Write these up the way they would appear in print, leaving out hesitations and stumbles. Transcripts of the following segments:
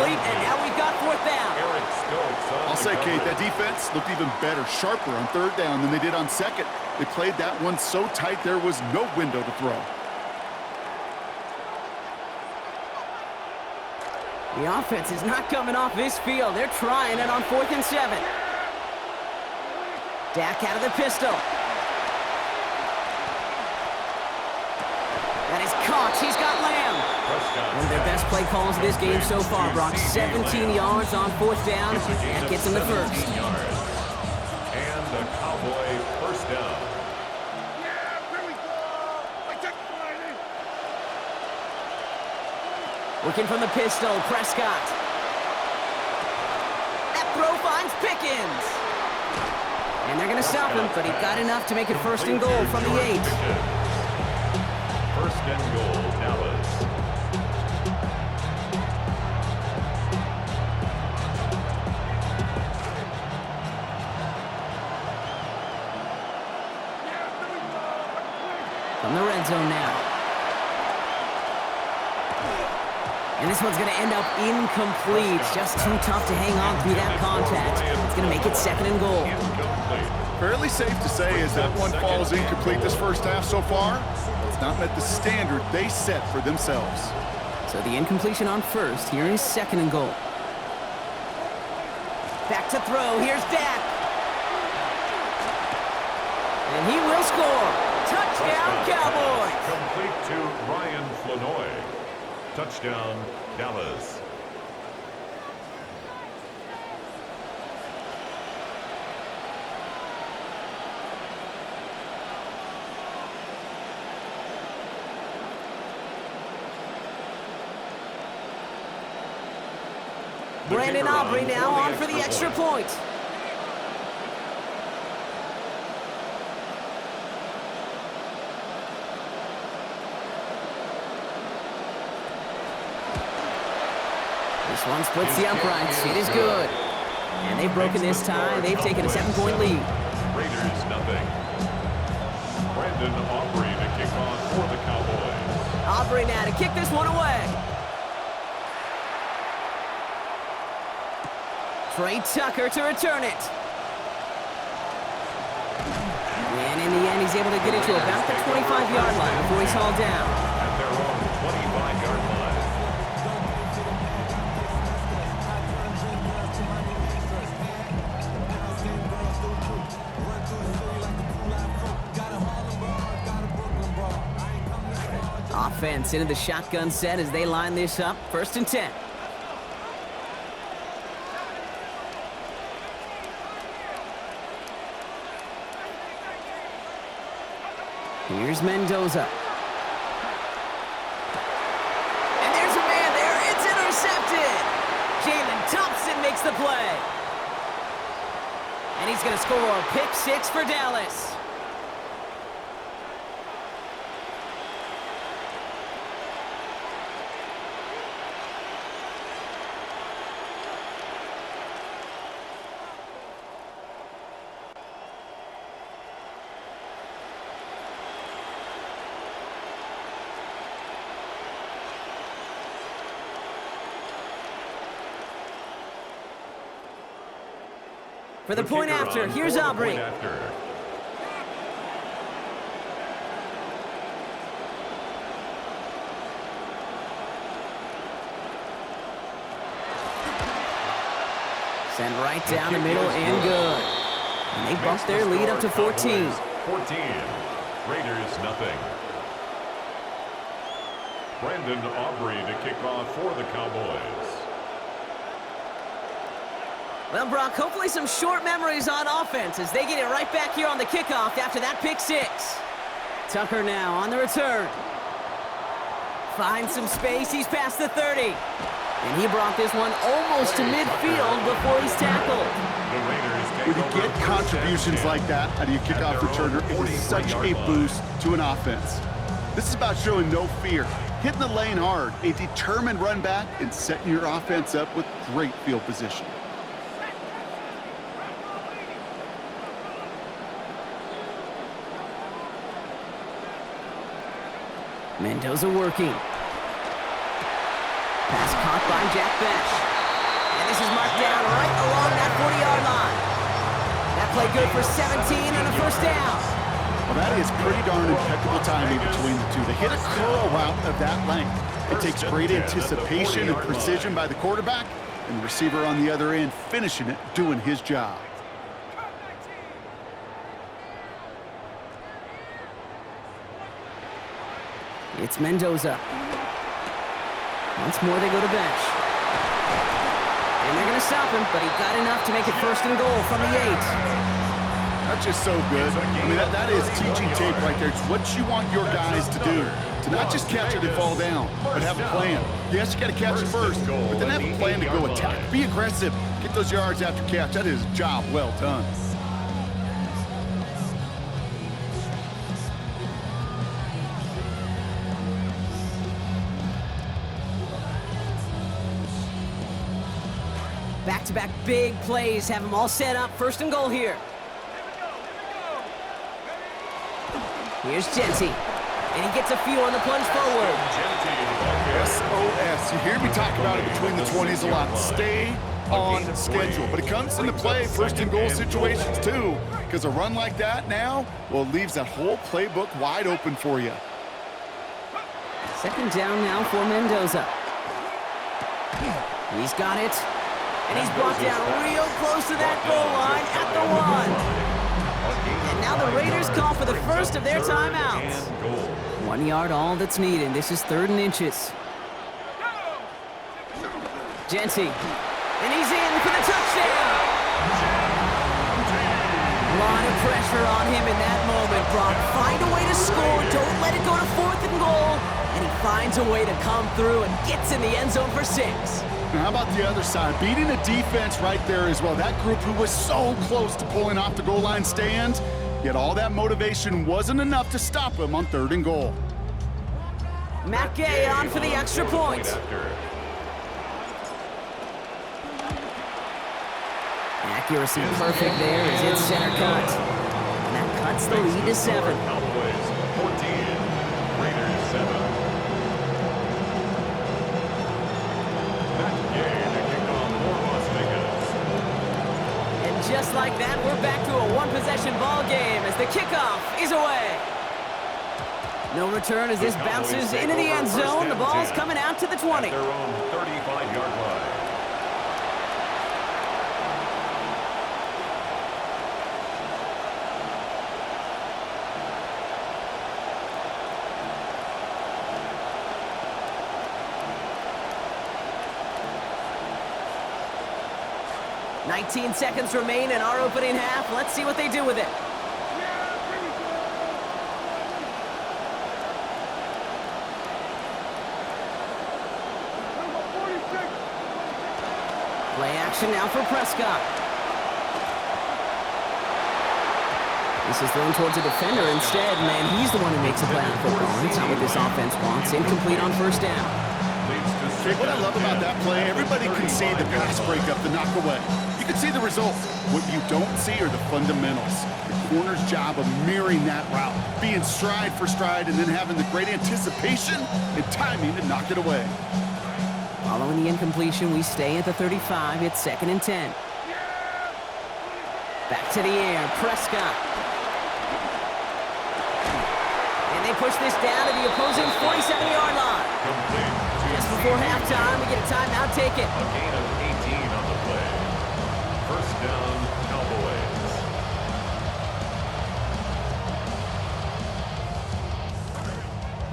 incomplete, and now we've got fourth down. I'll say, Kate, that defense looked even better, sharper on third down than they did on second. They played that one so tight there was no window to throw. The offense is not coming off this field. They're trying it on 4th and 7. Dak out of the pistol. That is caught. He's got Lamb. One of their best play calls of this game so far, Brock. 17 yards on 4th down. That gets him the first. And the Cowboy first down. Working from the pistol, Prescott. That throw finds Pickens. And they're going to stop him, but he got enough to make it 1st and goal from the 8. 1st and goal, Dallas. From the red zone now. And this one's going to end up incomplete. Just too tough to hang on through that contact. It's going to make it 2nd and goal. Fairly safe to say as that one falls incomplete this first half so far, it's not met the standard they set for themselves. So the incompletion on 1st. Here is 2nd and goal. Back to throw. Here's Dak. And he will score. Touchdown, Cowboys. Complete to Ryan Flanoy. Touchdown, Dallas. Brandon Aubrey now on for the extra point. This one splits the uprights. It is good. And they've broken this tie. They've taken a 7-point lead. Raiders nothing. Brandon Aubrey to kick off for the Cowboys. Aubrey now to kick this one away. Trey Tucker to return it. And in the end, he's able to get it to about the 25-yard line before he's hauled down. At their own 25-yard line. Offense into the shotgun set as they line this up. 1st and 10. Here's Mendoza. And there's a man there. It's intercepted. Jalen Thompson makes the play. And he's going to score a pick 6 for Dallas. For the point after, here's Aubrey. Send right down the middle and good. And they bump their lead up to 14. 14. Raiders nothing. Brandon Aubrey to kick off for the Cowboys. Well, Brock, hopefully some short memories on offense as they get it right back here on the kickoff after that pick 6. Tucker now on the return. Finds some space. He's past the 30. And he brought this one almost to midfield before he's tackled. When you get contributions like that out of your kickoff returner, it is such a boost to an offense. This is about showing no fear, hitting the lane hard, a determined run back, and setting your offense up with great field position. Mendoza working. Pass caught by Jack Besh. And this is marked down right along that 40-yard line. That play good for 17 and a first down. Well, that is pretty darn impeccable timing between the two. They hit a curl route of that length. It takes great anticipation and precision by the quarterback, and the receiver on the other end finishing it, doing his job. It's Mendoza. Once more they go to bench. And they're going to stop him, but he got enough to make it first and goal from the 8. That's just so good. I mean, that is teaching tape right there. It's what you want your guys to do. To not just catch it and fall down, but have a plan. Yes, you got to catch it first, but then have a plan to go attack. Be aggressive. Get those yards after catch. That is a job well done. Back-to-back big plays have them all set up. First and goal here. Here's Genty. And he gets a few on the plunge forward. SOS. You hear me talk about it between the 20s a lot. Stay on schedule. But it comes into play first and goal situations too. Because a run like that now, well, it leaves that whole playbook wide open for you. Second down now for Mendoza. He's got it. And he's brought down real close to that goal line at the 1. And now the Raiders call for the first of their timeouts. 1 yard, all that's needed. This is 3rd and inches. Genty. And he's in for the touchdown. A lot of pressure on him in that moment, Brock. Find a way to score. Don't let it go to 4th and goal. And he finds a way to come through and gets in the end zone for 6. Now, how about the other side? Beating the defense right there as well. That group who was so close to pulling off the goal line stand, yet all that motivation wasn't enough to stop him on 3rd and goal. Matt Gay on for the extra point. Accuracy perfect there as it's center cut. And that cuts the lead to 7. Cowboys 14, Raiders 7. Just like that, we're back to a one-possession ball game as the kickoff is away. No return as this bounces into the end zone. The ball's coming out to the 20. At their own 35-yard line. "19 seconds remain in our opening half. Let's see what they do with it. Play action now for Prescott. This is thrown towards a defender instead. Man, he's the one who makes a play on football. It's not what this offense wants. Incomplete on first down. Okay, what I love about that play, everybody can see the pass breakup, the knockaway. You can see the results. What you don't see are the fundamentals. The corner's job of mirroring that route, being stride for stride, and then having the great anticipation and timing to knock it away. Following the incompletion, we stay at the 35. It's 2nd and 10. Back to the air, Prescott. And they push this down to the opposing 47-yard line. Just before halftime, we get a timeout. Take it. A gain of 18 on the play. First down, Cowboys.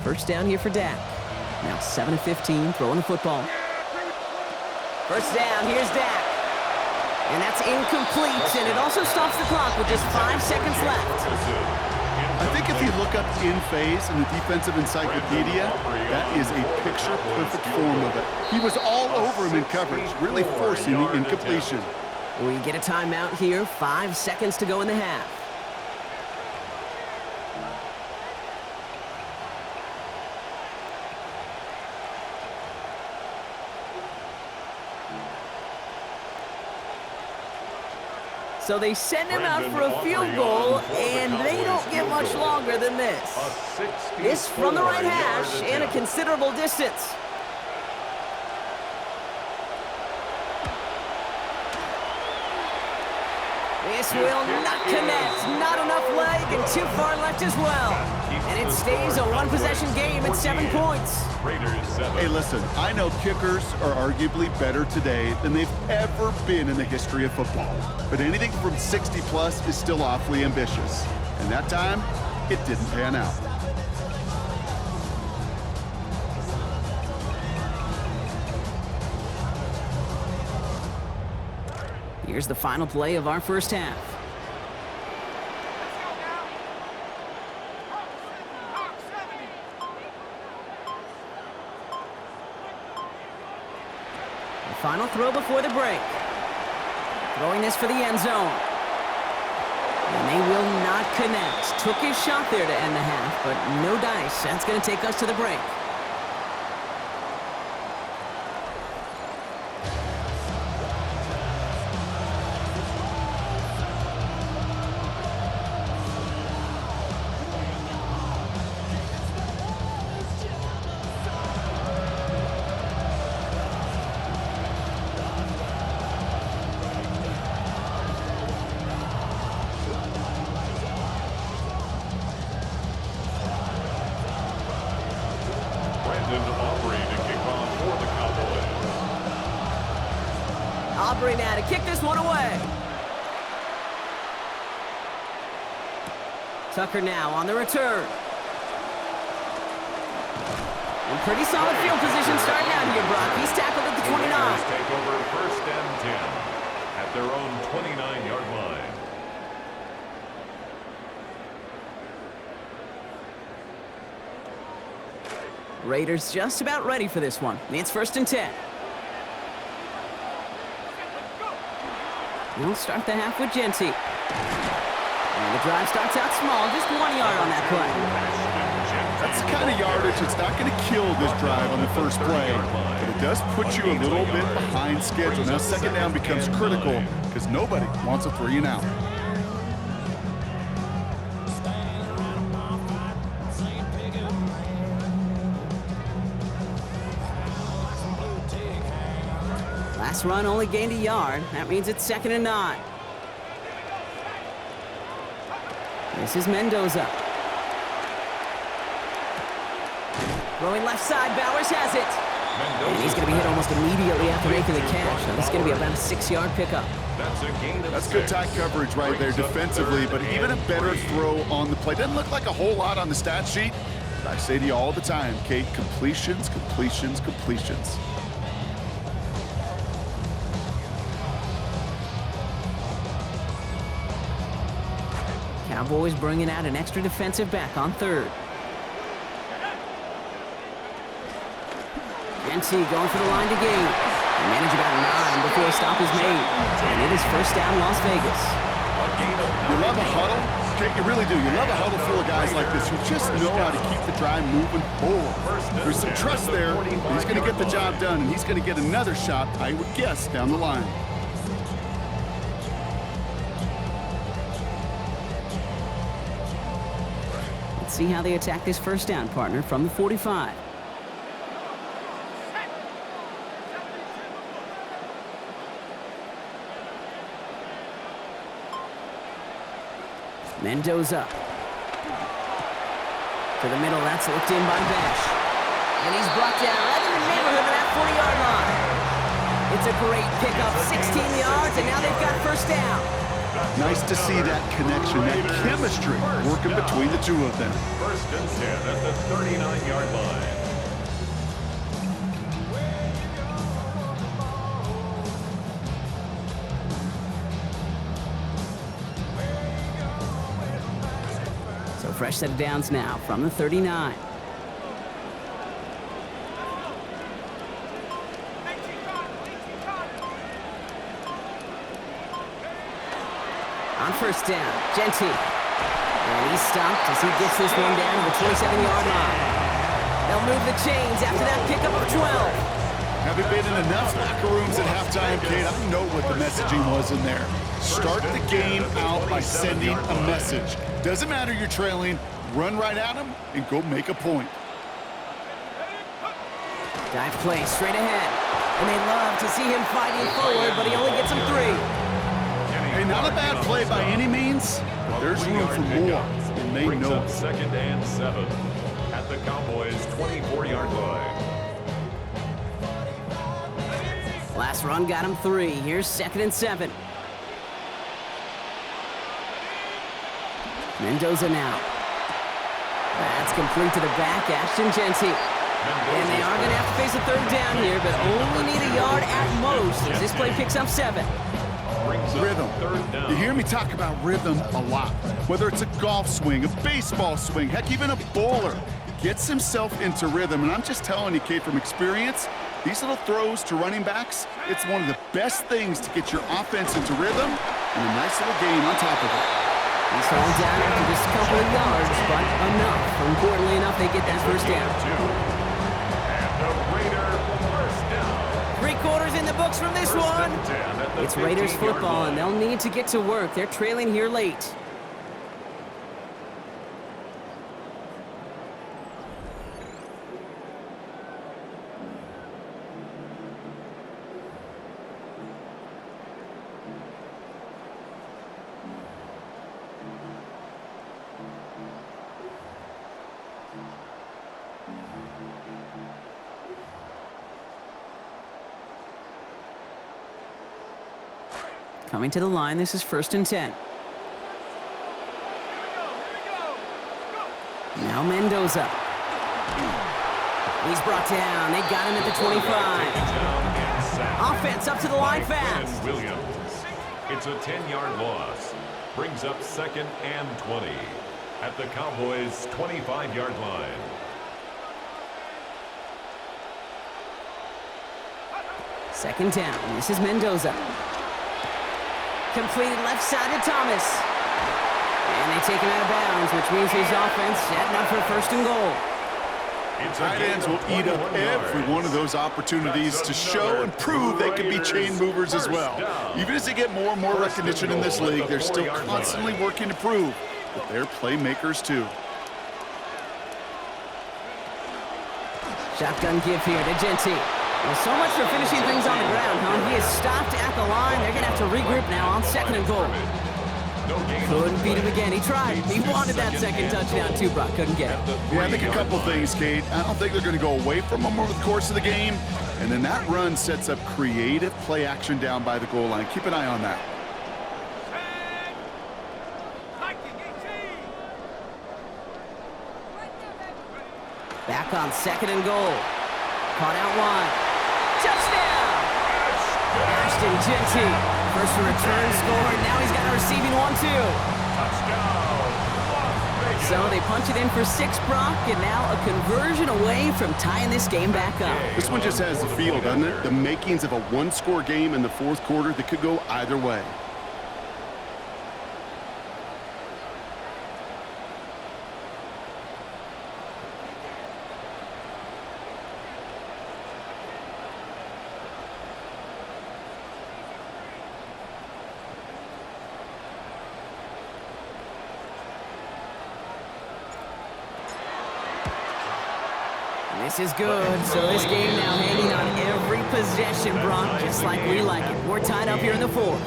First down here for Dak. Now 7 of 15, throwing the football. First down, here's Dak. And that's incomplete, and it also stops the clock with just 5 seconds left. I think if you look up in phase in the defensive encyclopedia, that is a picture-perfect form of it. He was all over him in coverage, really forcing the incompletion. We get a timeout here, 5 seconds to go in the half. So they send him out for a field goal, and they don't get much longer than this. This from the right hash and a considerable distance. This will not connect. Not enough leg and too far left as well. And it stays a one-possession game at 7 points. Hey, listen, I know kickers are arguably better today than they've ever been in the history of football. But anything from 60-plus is still awfully ambitious. And that time, it didn't pan out. Here's the final play of our first half. The final throw before the break. Throwing this for the end zone. And they will not connect. Took his shot there to end the half, but no dice. That's going to take us to the break. Aubrey now to kick this one away. Tucker now on the return. In pretty solid field position starting out here, Brock. He's tackled at the 29. Take over first and 10 at their own 29-yard line. Raiders just about ready for this one. It's first and 10. We'll start the half with Genty. And the drive starts out small, just 1 yard on that play. That's the kind of yardage that's not going to kill this drive on the first play, but it does put you a little bit behind schedule. Now second down becomes critical because nobody wants a 3 and out. Last run only gained a yard. That means it's second and 9. This is Mendoza. Throwing left side, Bowers has it. And he's going to be hit almost immediately after making the catch. Now, this is going to be about a 6-yard pickup. That's good tight coverage right there defensively, but even a better throw on the play. Doesn't look like a whole lot on the stat sheet, but I say to you all the time, Kate, completions, completions, completions. Cowboys bringing out an extra defensive back on third. Genty going for the line to gain. They manage about 9 before a stop is made. And it is first down Las Vegas. You love a huddle? Kate, you really do. You love a huddle full of guys like this who just know how to keep the drive moving forward. There's some trust there. He's going to get the job done, and he's going to get another shot, I would guess, down the line. See how they attack this first down, partner, from the 45. Mendoza. To the middle, that's looked in by Bash. And he's brought down right in the neighborhood of that 40-yard line. It's a great pickup, 16 yards, and now they've got first down. Nice to see that connection, that chemistry working between the two of them. First and 10 at the 39-yard line. So fresh set of downs now from the 39. On first down, Genty. And he's stopped as he gets this one down to the 27-yard line. They'll move the chains after that pickup of 12. Having been in enough locker rooms at halftime, Kate, I know what the messaging was in there. Start the game out by sending a message. Doesn't matter you're trailing, run right at them and go make a point. Dive play straight ahead. And they love to see him fighting forward, but he only gets him 3. Hey, not a bad play by any means, but there's room for more, and they know it. Second and 7 at the Cowboys' 24-yard line. Last run got him 3. Here's 2nd and 7. Mendoza now. That's complete to the back, Ashton Genty. And they are going to have to face a 3rd down here, but only need a yard at most as this play picks up 7. Rhythm. You hear me talk about rhythm a lot. Whether it's a golf swing, a baseball swing, heck, even a bowler gets himself into rhythm. And I'm just telling you, Kate, from experience, these little throws to running backs, it's one of the best things to get your offense into rhythm and a nice little gain on top of it. He's falling down after just a couple of yards, but enough. Importantly enough, they get that 1st down. And the Raider first down. 3 quarters in the books from this one. It's Raiders football, and they'll need to get to work. They're trailing here late. Coming to the line, this is 1st and 10. Now Mendoza. He's brought down. They got him at the 25. Offense up to the line fast. Williams. It's a 10-yard loss. Brings up 2nd and 20 at the Cowboys' 25-yard line. Second down. This is Mendoza. Completed left side to Thomas. And they take him out of bounds, which means his offense setting up for 1st and goal. Tight ends will eat up every one of those opportunities to show and prove they can be chain movers as well. Even as they get more and more recognition in this league, they're still constantly working to prove that they're playmakers too. Shotgun give here to Genty. Well, so much for finishing things on the ground, huh? He is stopped at the line. They're going to have to regroup now on 2nd and goal. Couldn't beat him again. He tried. He wanted that 2nd touchdown too, Brock. Couldn't get it. Yeah, I think a couple things, Kate. I don't think they're going to go away from him over the course of the game. And then that run sets up creative play action down by the goal line. Keep an eye on that. Back on 2nd and goal. Caught out wide. Touchdown! Ashton Genty. First return score. Now he's got a receiving one, too. Touchdown. So they punch it in for 6, Brock, and now a conversion away from tying this game back up. This one just has the feel, doesn't it? The makings of a one-score game in the 4th quarter that could go either way. This is good. So this game now hanging on every possession, Brock, just like we like it. We're tied up here in the 4th.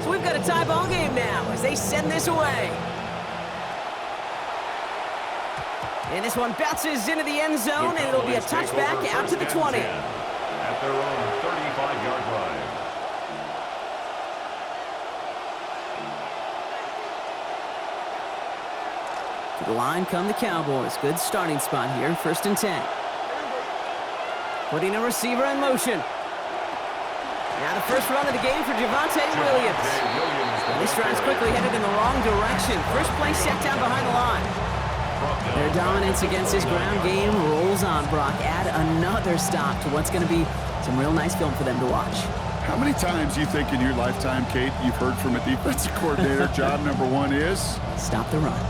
So we've got a tie ball game now as they send this away. And this one bounces into the end zone, and it'll be a touchback out to the 20. At their own 35-yard line. To the line come the Cowboys. Good starting spot here, 1st and 10. Putting a receiver in motion. Now the first run of the game for Javonte Williams. And this drive's quickly headed in the wrong direction. First play set down behind the line. Their dominance against this ground game rolls on, Brock. Add another stop to what's going to be some real nice film for them to watch. How many times do you think in your lifetime, Kate, you've heard from a defensive coordinator, job number 1 is? Stop the run.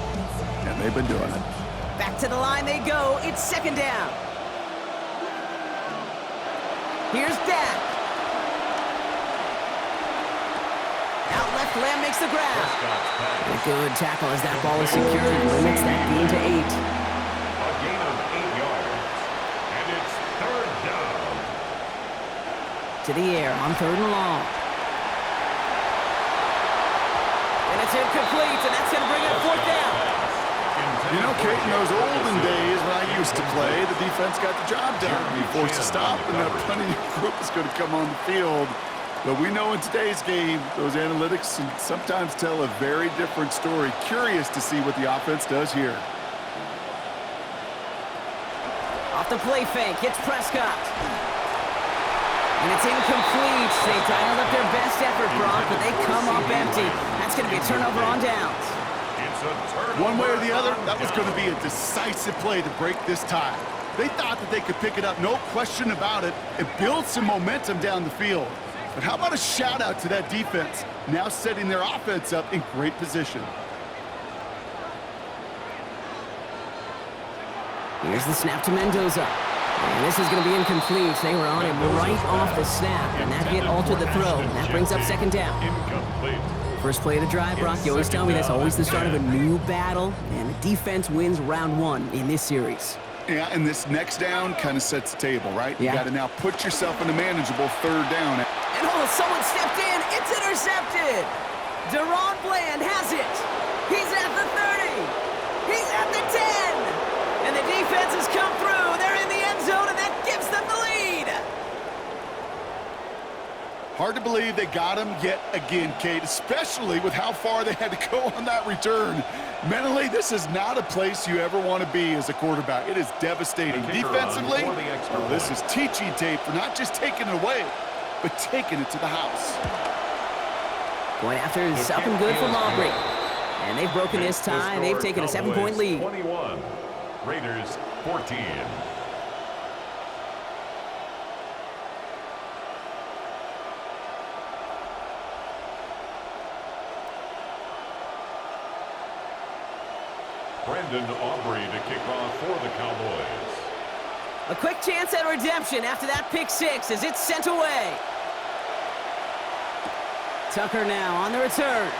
And they've been doing it. Back to the line they go. It's 2nd down. Here's Dak. Out left, Lamb makes the grab. A good tackle as that ball is secured. Limits that gain to 8. to the air on 3rd and long. And it's incomplete, and that's going to bring up 4th down. You know, Kate, in those olden days when I used to play, the defense got the job done. You forced to stop, and that punting group is going to come on the field. But we know in today's game, those analytics can sometimes tell a very different story. Curious to see what the offense does here. Off the play fake, hits Prescott. And it's incomplete. They dialed up their best effort, Brock, but they come up empty. That's going to be a turnover on downs. One way or the other, that was going to be a decisive play to break this tie. They thought that they could pick it up, no question about it, and build some momentum down the field. But how about a shout-out to that defense, now setting their offense up in great position. Here's the snap to Mendoza. And this is going to be incomplete. They were on him right off the snap, and that hit altered the throw. And that brings up 2nd down. Incomplete. First play of the drive, Brock. You always tell me that's always the start of a new battle, and the defense wins round 1 in this series. Yeah, and this next down kind of sets the table, right? Yeah. You got to now put yourself in a manageable 3rd down. And someone stepped in. It's intercepted. Deron Bland has it. He's at the 30. He's at the 10. And the defense has come through. They're in the end zone, and that gives them the lead. Hard to believe they got him yet again, Kate, especially with how far they had to go on that return. Mentally, this is not a place you ever want to be as a quarterback. It is devastating. Defensively, this is teaching tape for not just taking it away, but taking it to the house. Going after is up and good from Aubrey. And they've broken this tie. They've taken a 7-point lead. 21, Raiders 14. Brandon Aubrey to kick off for the Cowboys. A quick chance at redemption after that pick 6 as it's sent away. Tucker now on the return.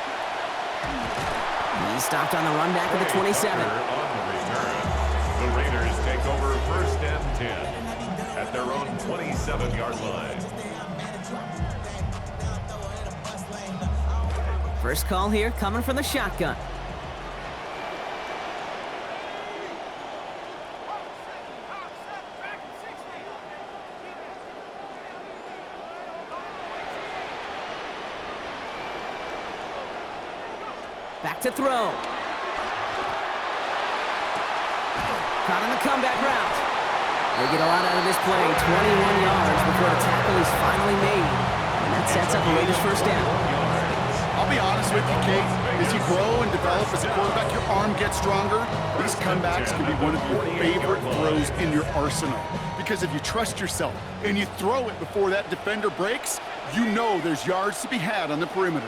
He stopped on the run back at the 27. On the return, the Raiders take over 1st and 10 at their own 27-yard line. First call here coming from the shotgun. Back to throw. Caught on the comeback route. They get a lot out of this play. 21 yards before the tackle is finally made. And that sets up the Raiders' 1st down. I'll be honest with you, Kate. As you grow and develop as a quarterback, your arm gets stronger. These comebacks can be one of your favorite throws in your arsenal. Because if you trust yourself and you throw it before that defender breaks, you know there's yards to be had on the perimeter.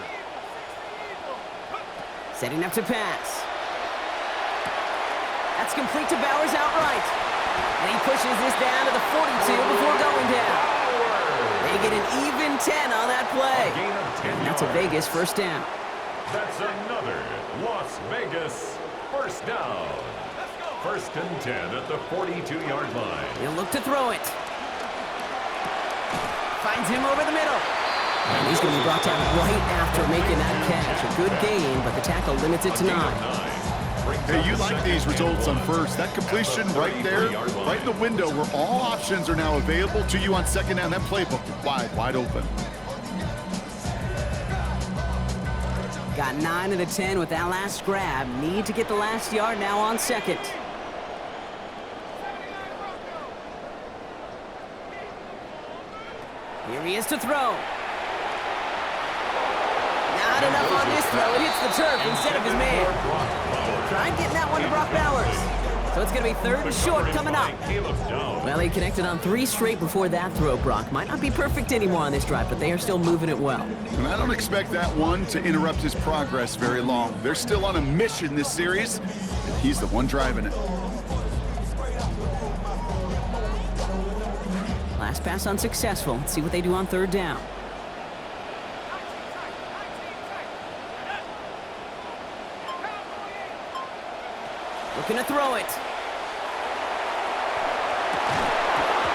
Setting up to pass. That's complete to Bowers outright. And he pushes this down to the 42 before going down. They get an even 10 on that play. And that's a Vegas 1st down. That's another Las Vegas 1st down. 1st and 10 at the 42-yard line. He'll look to throw it. Finds him over the middle. And he's going to be brought down right after making that catch. A good gain, but the tackle limits it to 9. Hey, you like these results on 1st. That completion right there, right in the window where all options are now available to you on 2nd down. That playbook wide open. Got 9 of the 10 with that last grab. Need to get the last yard now on 2nd. Here he is to throw. Not enough on this throw. It hits the turf instead of his man. Try getting that one to Brock Bowers. So it's going to be 3rd and short coming up. Well, he connected on 3 straight before that throw, Brock. Might not be perfect anymore on this drive, but they are still moving it well. And I don't expect that one to interrupt his progress very long. They're still on a mission this series, and he's the one driving it. Last pass unsuccessful. Let's see what they do on 3rd down. Looking to throw it.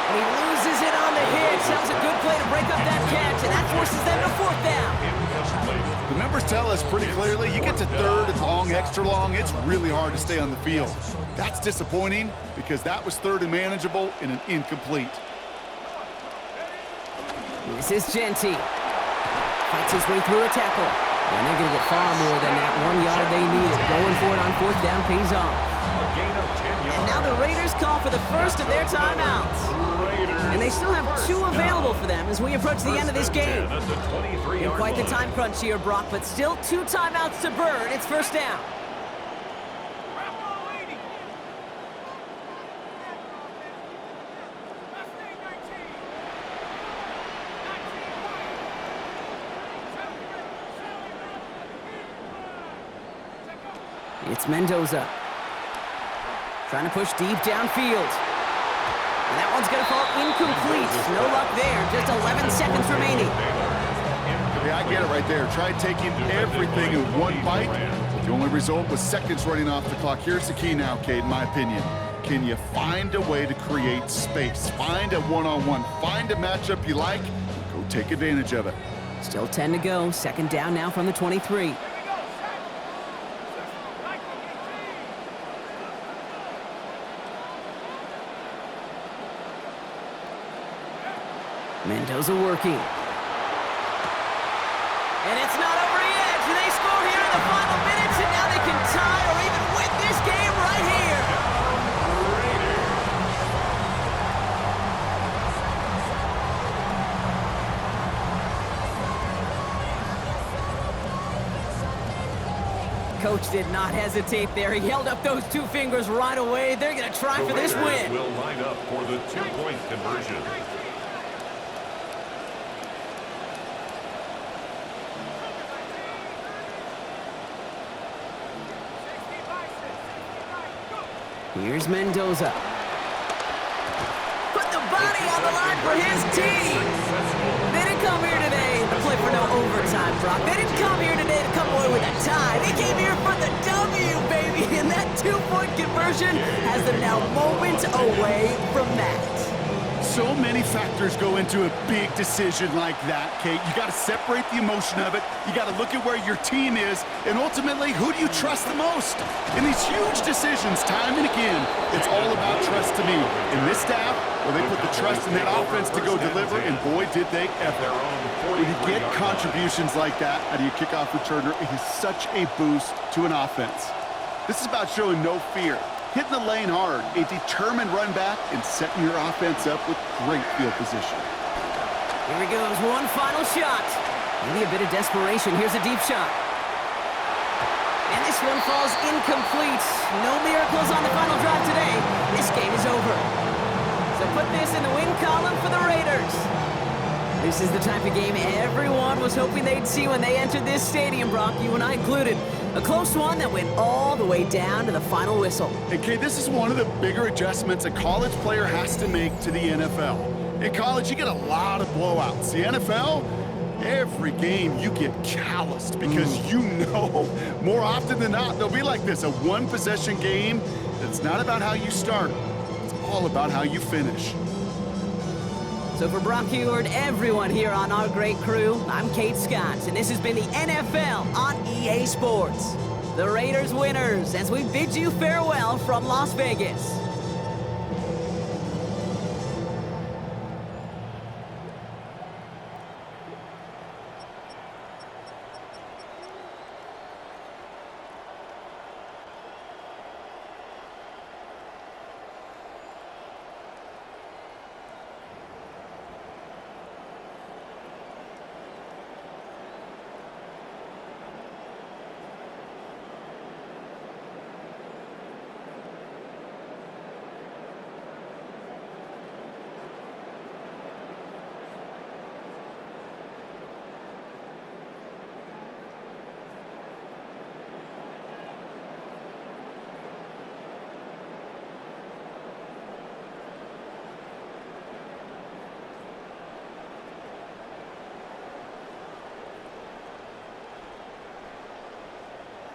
And he loses it on the hit. catch. That was a good play to break up that catch, and that forces them to fourth down. The numbers tell us pretty clearly, you get to third and long, extra long, it's really hard to stay on the field. That's disappointing because that was third and manageable in an incomplete. This is Genty. Fights his way through a tackle. And they're going to get far more than that 1 yard they needed. Going for it on fourth down pays off. A gain of 10 yards. And now the Raiders call for the first of their timeouts. And they still have 2 available for them as we approach the end of this game. In quite the time crunch here, Brock, but still 2 timeouts to burn. It's first down. It's Mendoza. Trying to push deep downfield. And that one's going to fall incomplete. No luck there. Just 11 seconds remaining. Yeah, I get it right there. Try taking everything in one bite. The only result was seconds running off the clock. Here's the key now, Kate, in my opinion. Can you find a way to create space? Find a one-on-one. Find a matchup you like. Go take advantage of it. Still 10 to go. Second down now from the 23. Mendoza working. And it's not over yet. They score here in the final minutes, and now they can tie or even win this game right here. Coach did not hesitate there. He held up those 2 fingers right away. They're going to try for this win. Will line up for the 2-point conversion. Here's Mendoza. Put the body on the line for his team. They didn't come here today to play for no overtime, Brock. They didn't come here today to come away with a tie. They came here for the W, baby. And that 2-point conversion has them now moments away from that. So many factors go into a big decision like that, Kate. You got to separate the emotion of it. You got to look at where your team is, and ultimately, who do you trust the most? In these huge decisions, time and again, it's all about trust to me. In this staff, well, they put the trust in that offense to go deliver, and boy, did they ever. When you get contributions like that out of your kickoff returner, it is such a boost to an offense. This is about showing no fear. Hitting the lane hard, a determined run back, and setting your offense up with great field position. Here he goes, one final shot. Maybe a bit of desperation. Here's a deep shot. And this one falls incomplete. No miracles on the final drive today. This game is over. So put this in the win column for the Raiders. This is the type of game everyone was hoping they'd see when they entered this stadium, Brock, you and I included. A close one that went all the way down to the final whistle. And Kate, this is one of the bigger adjustments a college player has to make to the NFL. In college, you get a lot of blowouts. The NFL, every game you get calloused because you know more often than not they'll be like this, a one-possession game. It's not about how you start. It's all about how you finish. So for Brock Huard, everyone here on our great crew, I'm Kate Scott, and this has been the NFL on EA Sports. The Raiders winners as we bid you farewell from Las Vegas.